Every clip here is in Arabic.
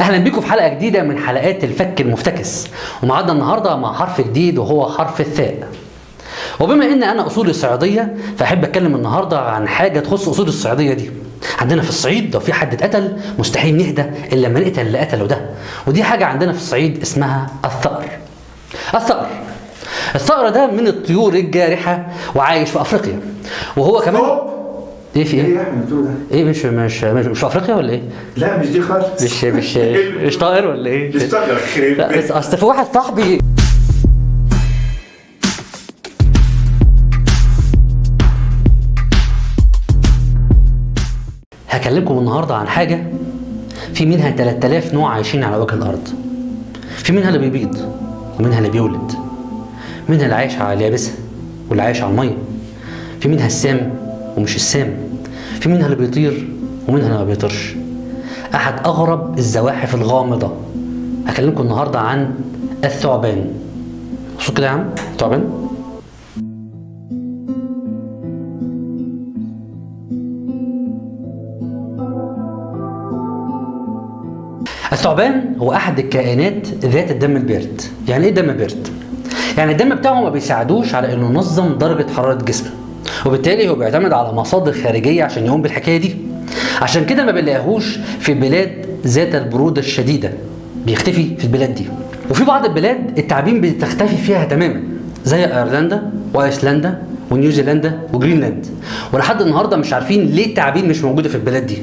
اهلا بيكم في حلقه جديده من حلقات الفك المفتكس، ومعادنا النهارده مع حرف جديد وهو حرف الثاء. وبما ان انا اصولي صعيديه فاحب اتكلم النهارده عن حاجه تخص اصول الصعيديه دي. عندنا في الصعيد لو في حد اتقتل مستحيل نهدى الا لما نقتل اللي قتله ده، ودي حاجه عندنا في الصعيد اسمها الثأر. الثأر ده من الطيور الجارحه وعايش في افريقيا، وهو كمان ايه في ايه؟ يا احمد بتقول ده؟ ايه مش في افريقيا ولا ايه؟ لا مش دي خالص. مش طائر ولا ايه؟ مش طائر. لا بس اصل في واحد صاحبي هكلمكم النهارده عن حاجه في منها 3000 نوع عايشين على وجه الارض. في منها اللي بيبيض ومنها اللي بيولد، منها اللي عايش على اليابسه واللي عايش على الميه، في منها السام ومش السام، في منها اللي بيطير ومنها اللي ما بيطيرش. احد اغرب الزواحف الغامضه هكلمكم النهارده عن الثعبان. بصوا كده يا عم، ثعبان. الثعبان هو احد الكائنات ذات الدم البارد. يعني ايه دم بارد؟ يعني الدم بتاعه ما بيساعدوش على انه ينظم درجه حراره جسمه، وبالتالي هو بيعتمد على مصادر خارجيه عشان يقوم بالحكايه دي. عشان كده ما بنلاقيهوش في بلاد ذات البروده الشديده، بيختفي في البلاد دي. وفي بعض البلاد التعابين بتختفي فيها تماما، زي ايرلندا وايسلندا ونيوزيلندا وجرينلاند، ولحد النهارده مش عارفين ليه التعابين مش موجوده في البلاد دي.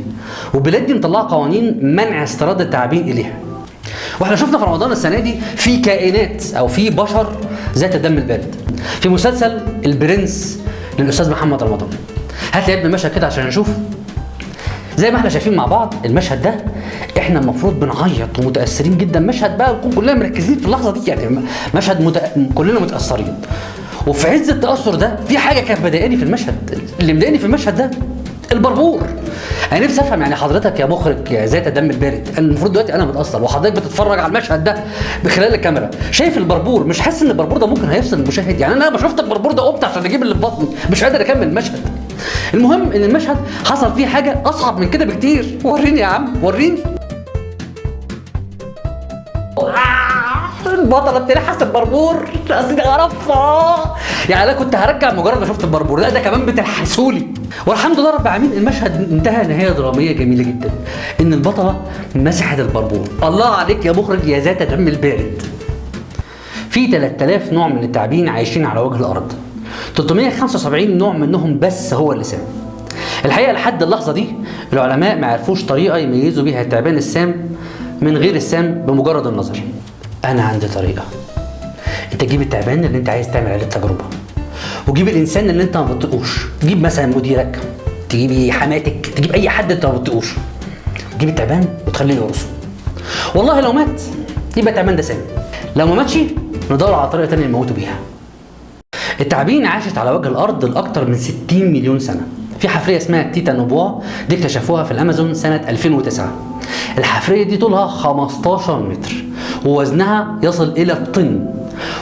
والبلاد دي مطلعه قوانين منع استيراد التعابين اليها. واحنا شفنا في رمضان السنه دي في كائنات او في بشر ذات الدم البارد. في مسلسل البرنس للاستاذ محمد رمضان، هات لي يا ابني المشهد كده عشان نشوف. زي ما احنا شايفين مع بعض المشهد ده، احنا المفروض بنعيط ومتاثرين جدا. مشهد بقى نكون كلنا مركزين في اللحظه دي، يعني مشهد كلنا متاثرين. وفي عز التاثر ده في حاجه كانت مضايقاني في المشهد. اللي مضايقني في المشهد ده البربور. انا نفسي افهم، يعني حضرتك يا مخرج يا ذات الدم البارد، المفروض دلوقتي انا متاثر وحضرتك بتتفرج على المشهد ده بخلال الكاميرا، شايف البربور، مش حاسس ان البربور ده ممكن هيفصل المشاهد؟ يعني انا لما شفت البربور ده قمت عشان اجيب اللي في بطني، مش قادر اكمل المشهد. المهم ان المشهد حصل فيه حاجه اصعب من كده بكتير. وريني يا عم، وريني. البطله بتلحس البربور، قصدي غرفه. يعني انا كنت هرجع مجرد ما شفت البربور، لا ده كمان بتلحسولي. والحمد لله رب العالمين المشهد انتهى نهايه دراميه جميله جدا، ان البطله مسحت البربور. الله عليك يا مخرج يا ذات الدم البارد. في 3000 نوع من التعابين عايشين على وجه الارض، 375 نوع منهم بس هو اللسان. الحقيقه لحد اللحظه دي العلماء ما عرفوش طريقه يميزوا بيها التعبان السام من غير السام بمجرد النظر. انا عندي طريقه. انت تجيب التعبان اللي انت عايز تعمل عليه التجربه، وجيب الانسان اللي انت ما بتطيقوش، جيب مثلا مديرك، تجيبي حماتك، تجيب اي حد انت ما بتطيقوش، جيب التعبان وتخليه يقرصه. والله لو مات يبقى التعبان ده سام، لو ما ماتش ندور على طريقه ثانيه نموته بيها. التعابين عاشت على وجه الارض لاكثر من 60 مليون سنه. في حفريه اسمها تيتا نوبوا دي اكتشفوها في الامازون سنه 2009. الحفريه دي طولها 15 متر ووزنها يصل الى الطن،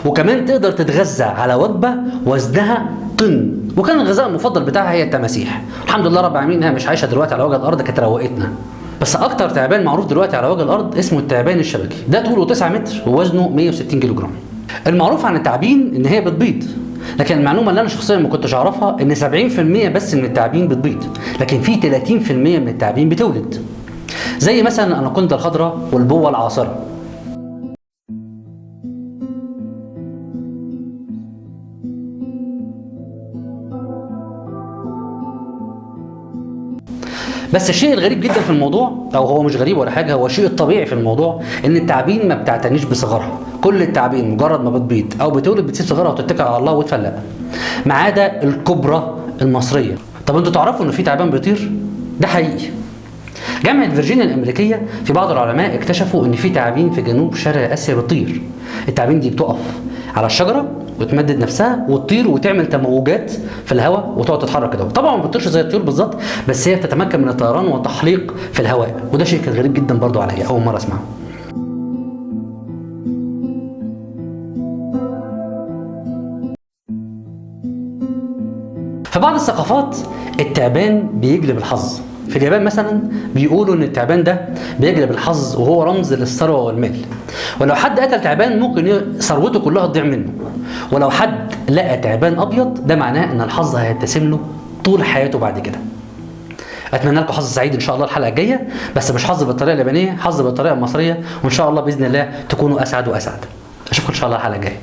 وكمان تقدر تتغذى على وجبه وزنها طن، وكان الغذاء المفضل بتاعها هي التماسيح. الحمد لله رب العالمين انها مش عايشه دلوقتي على وجه الارض، كانت روقتنا. بس اكتر تعبان معروف دلوقتي على وجه الارض اسمه التعبان الشبكي، ده طوله 9 متر ووزنه 160 كيلو جرام. المعروف عن التعابين ان هي بتبيض، لكن المعلومه اللي انا شخصيا ما كنتش اعرفها ان 70% بس من التعابين بتبيض، لكن في 30% من التعابين بتولد، زي مثلا الاناكوندا الخضراء والبوه العاصره. بس الشيء الغريب جدا في الموضوع، او هو مش غريب ولا حاجه، هو الشيء الطبيعي في الموضوع، ان التعابين ما بتعتنيش بصغرها. كل التعابين مجرد ما بتبيض او بتولد بتسيب صغرها وتتكل على الله وتفلق، ما عدا الكبرى المصريه. طب انتوا تعرفوا ان في تعبان بيطير؟ ده حقيقي. جامعه فيرجينيا الامريكيه في بعض العلماء اكتشفوا ان في تعابين في جنوب شرق اسيا بتطير. التعابين دي بتقف على الشجره وتمدد نفسها وتطير وتعمل تموجات في الهواء وتقعد تتحرك كده. طبعا ما بتطيرش زي الطيور بالظبط، بس هي بتتمكن من الطيران والتحليق في الهواء، وده شيء كان غريب جدا برضو عليا، اول مره اسمعه. في بعض الثقافات التعبان بيجلب الحظ. في اليابان مثلا بيقولوا ان التعبان ده بيجلب الحظ وهو رمز للثروه والمال. ولو حد قتل تعبان ممكن ثروته كلها تضيع منه. ولو حد لقى تعبان ابيض ده معناه ان الحظ هيبتسم له طول حياته بعد كده. اتمنى لكم حظ سعيد ان شاء الله الحلقه الجايه، بس مش حظ بالطريقه اليابانيه، حظ بالطريقه المصريه، وان شاء الله باذن الله تكونوا اسعد واسعد. اشوفكم ان شاء الله الحلقه الجايه.